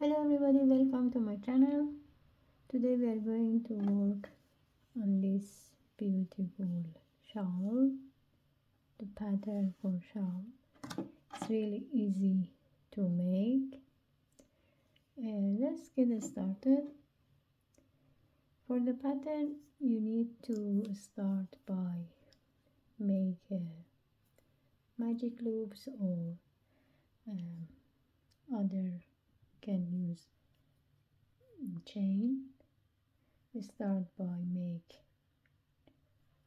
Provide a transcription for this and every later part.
Hello everybody, welcome to my channel. Today we are going to work on this beautiful shawl, the pattern for shawl. It's really easy to make. Let's get started. For the pattern you need to start by make magic loops or other can use chain. We start by make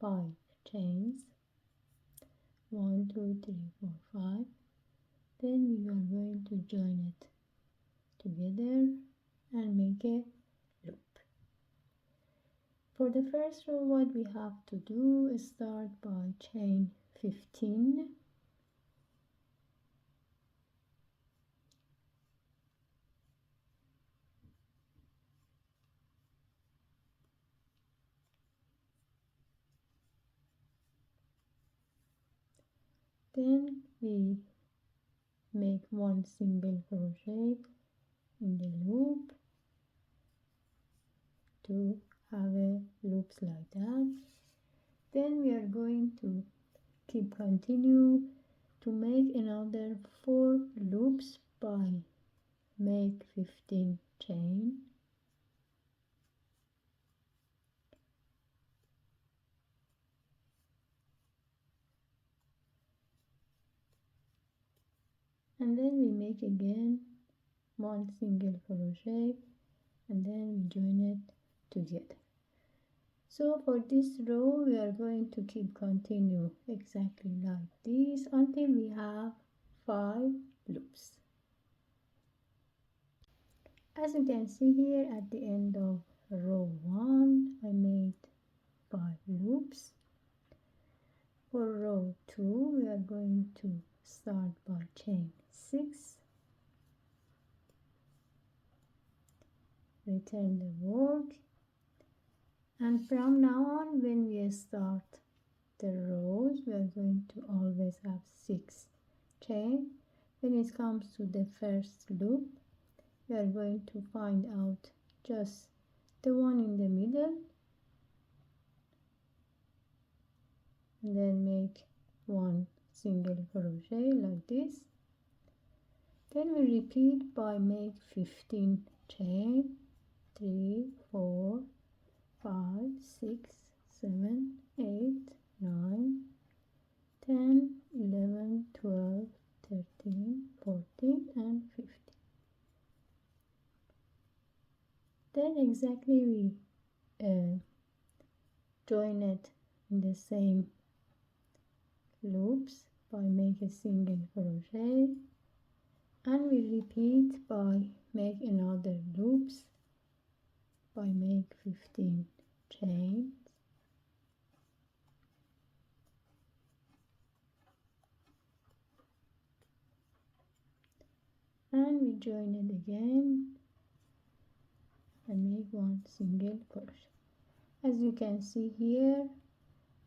5 chains, 1 2 3 4 5. Then we are going to join it together and make a loop. For the first row, what we have to do is start by chain 15, then we make 1 single crochet in the loop to have a loops like that. Then we are going to continue to make another 4 loops by make 15 chain, and then we make again 1 single crochet and then we join it together. So for this row we are going to continue exactly like this until we have 5 loops. As you can see here, at the end of row 1 I made 5 loops. For row 2 we are going to start by chain 6, return the work, and from now on when we start the rows we are going to always have 6 chain. When it comes to the first loop we are going to find out just the one in the middle and then make 1 single crochet like this. Then we repeat by make 15 chain, 3 4 5 6 7 8 9 10 11 12 13 14 and 15. Then exactly we join it in the same loops by make a single crochet, and we repeat by make another loops by make 15 chains, and we join it again and make 1 single crochet. As you can see here,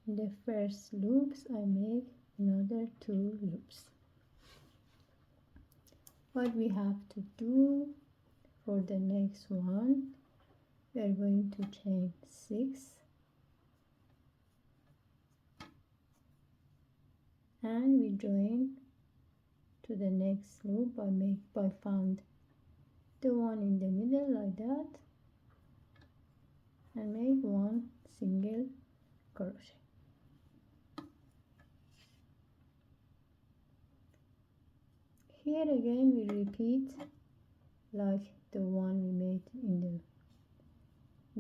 in the first loops I make another 2 loops. What we have to do for the next one, we are going to chain 6 and we join to the next loop by found the one in the middle like that and make 1 single crochet. Here again we repeat like the one we made in the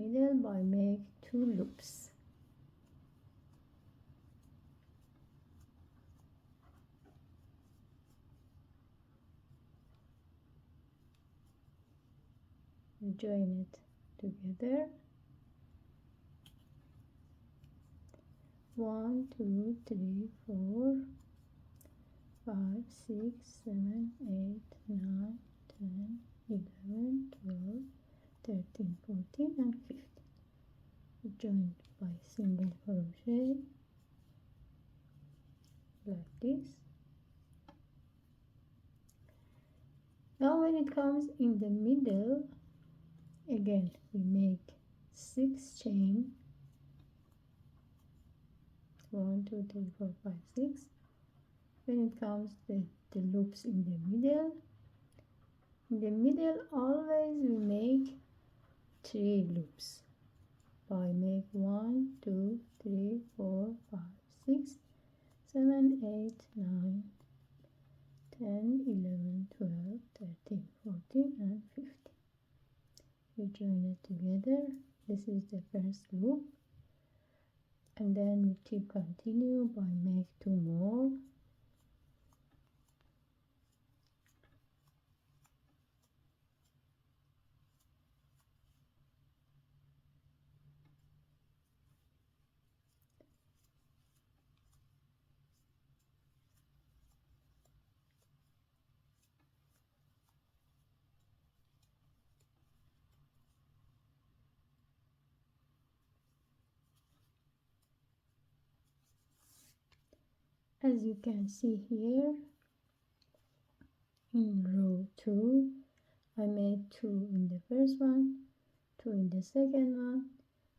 middle by make 2 loops. We join it together. 1 2 3 4 5 6 7 8 9 10 11 12 13 14 and 15. We join by single crochet like this. Now when it comes in the middle, again we make 6 chain, 1 2 3 4 5 6. When it comes the loops in the middle always we make 3 loops. So I make 1 2 3 4 5 6 7 8 9 10 11 12 13 14 and 15. We join it together. This is the first loop, and then we keep continue by make 2 more. As you can see here, in row 2 I made 2 in the first one, 2 in the second one.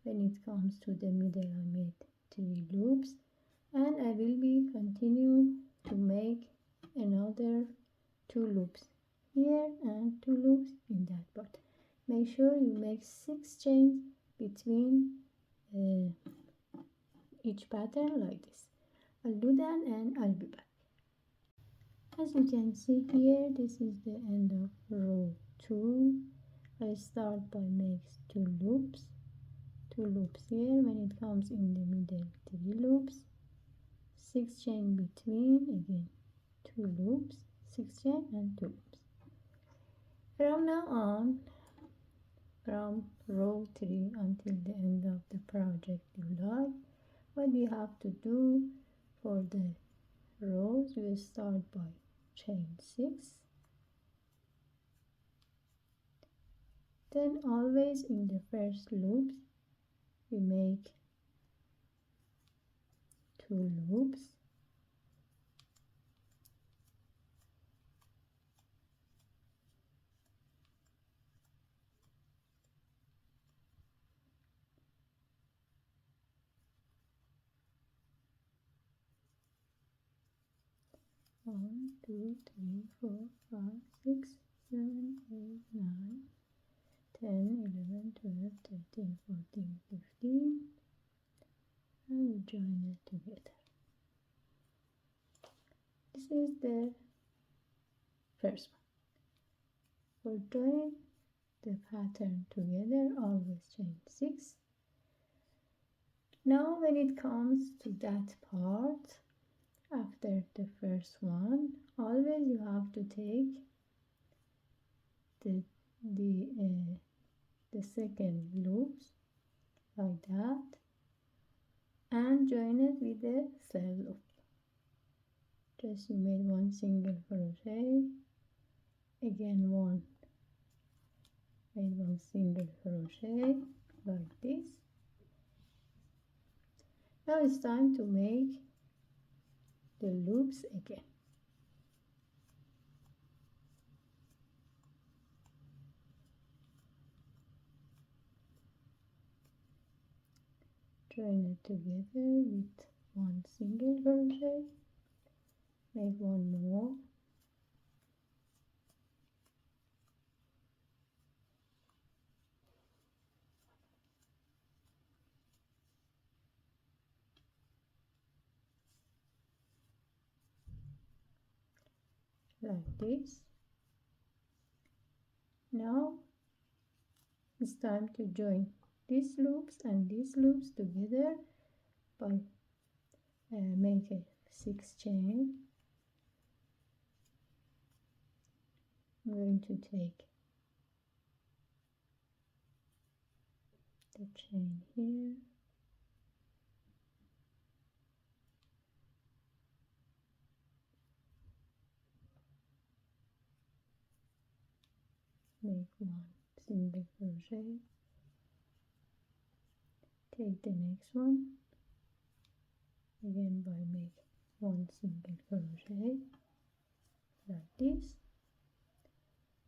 When it comes to the middle I made 3 loops, and I will be continue to make another 2 loops here and 2 loops in that part. Make sure you make 6 chains between each pattern like this. I'll do that and I'll be back. As you can see here, this is the end of row 2. I start by make 2 loops here. When it comes in the middle, 3 loops, 6 chain between, again 2 loops, 6 chain and 2 loops. From now on, from row 3 until the end of the project you like, what you have to do for the rows, you start by chain 6, then always in the first loops we make 2 loops, one, 2, 3, 4, 5, 6, 7, 8, 9, 10, 11, 12, 13, 14, 15, and we join it together. This is the first one. For joining the pattern together, always chain 6. Now when it comes to that part, after the first one, always you have to take the second loops like that and join it with the third loop. Just you made 1 single crochet, again made 1 single crochet like this. Now it's time to make the loops again. Join it together with 1 single crochet, make 1 more, like this. Now it's time to join these loops and these loops together by make a 6 chain. I'm going to take the chain here, make 1 single crochet, take the next one, again by make 1 single crochet like this,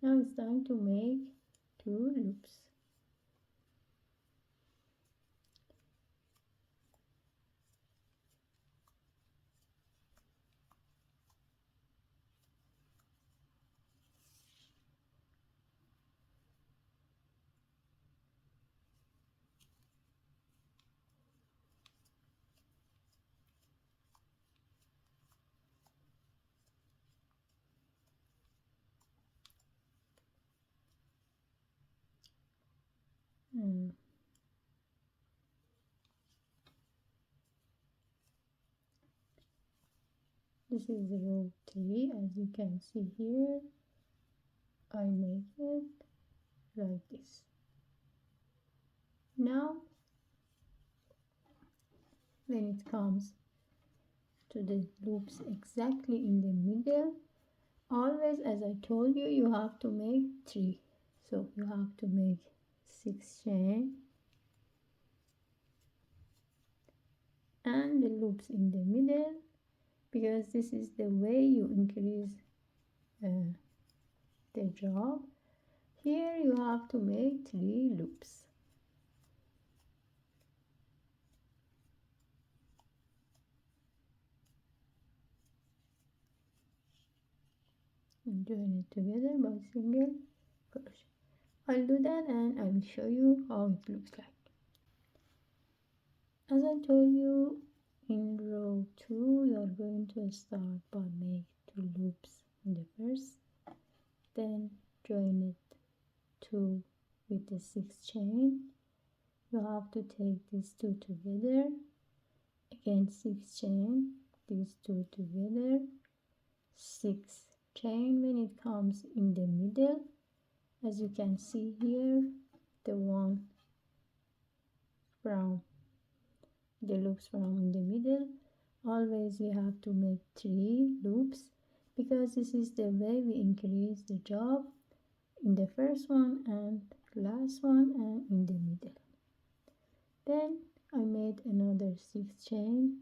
Now it's time to make 2 loops. This is row 3. As you can see here, I make it like this. Now when it comes to the loops exactly in the middle, always, as I told you, you have to make 3. So you have to make 6 chain and the loops in the middle, because this is the way you increase the job. Here you have to make 3 loops. And join it together by single crochet. I'll do that and I will show you how it looks like. As I told you, in row 2 you are going to start by make 2 loops in the first, then join it 2 with the 6 chain. You have to take these 2 together, again 6 chain, these 2 together, 6 chain. When it comes in the middle, as you can see here, the one from the loops from in the middle, always we have to make 3 loops, because this is the way we increase the job in the first one and last one and in the middle. Then I made another 6 chain,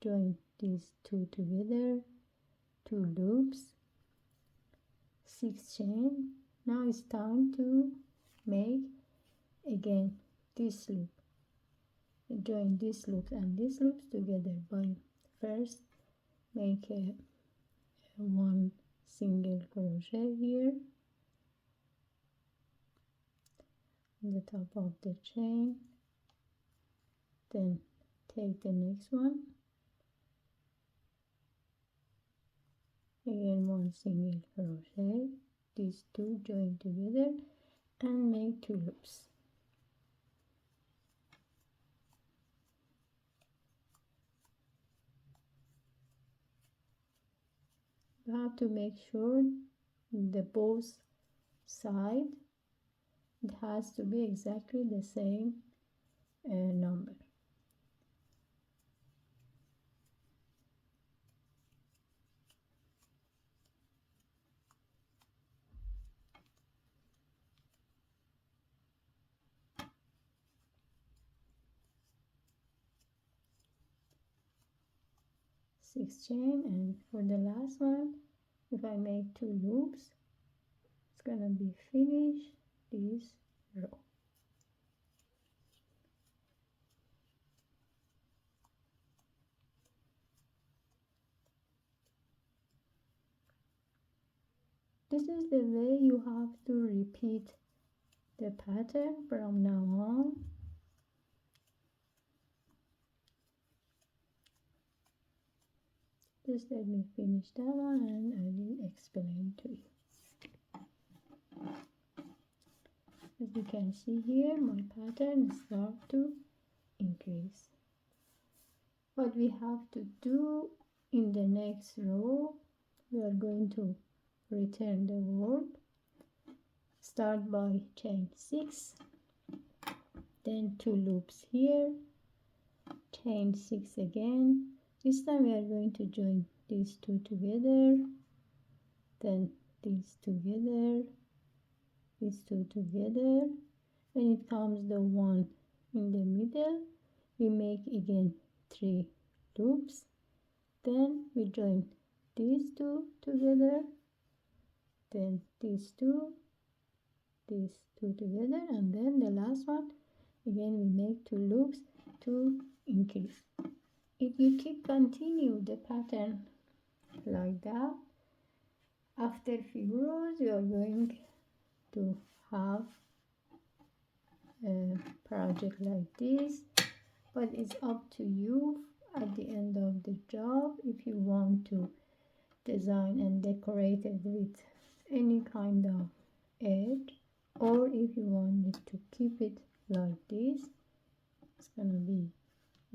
join these 2 together, 2 loops, 6 chain. Now it's time to make again this loop. Join these loops and these loops together by first make one single crochet here on the top of the chain, then take the next one, again one single crochet, these 2 join together and make 2 loops. You have to make sure the both side, it has to be exactly the same number. Six chain, and for the last one, if I make 2 loops, it's gonna be finish this row. This is the way you have to repeat the pattern from now on. Just let me finish that one and I will explain to you. As you can see here, my pattern starts to increase. What we have to do in the next row, we are going to return the word. Start by chain 6, then 2 loops here, chain 6 again. This time we are going to join these 2 together, then these together, these 2 together. When it comes the one in the middle, we make again 3 loops, then we join these 2 together, then these two together, and then the last one again we make 2 loops to increase. If you keep continue the pattern like that, after few rows you are going to have a project like this, but it's up to you at the end of the job if you want to design and decorate it with any kind of edge, or if you want it to keep it like this, it's gonna be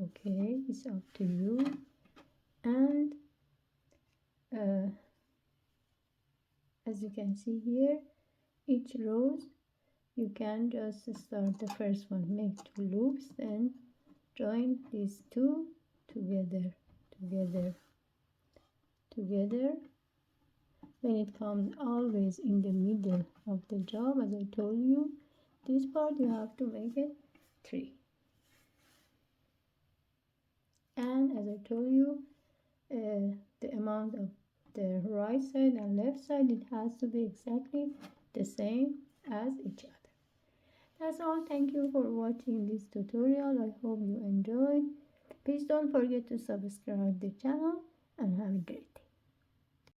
okay. It's up to you. And as you can see here, each rows you can just start the first one, make 2 loops, then join these two together. When it comes always in the middle of the job, as I told you, this part you have to make it 3. And as I told you, the amount of the right side and left side, it has to be exactly the same as each other. That's all. Thank you for watching this tutorial. I hope you enjoyed. Please don't forget to subscribe the channel and have a great day.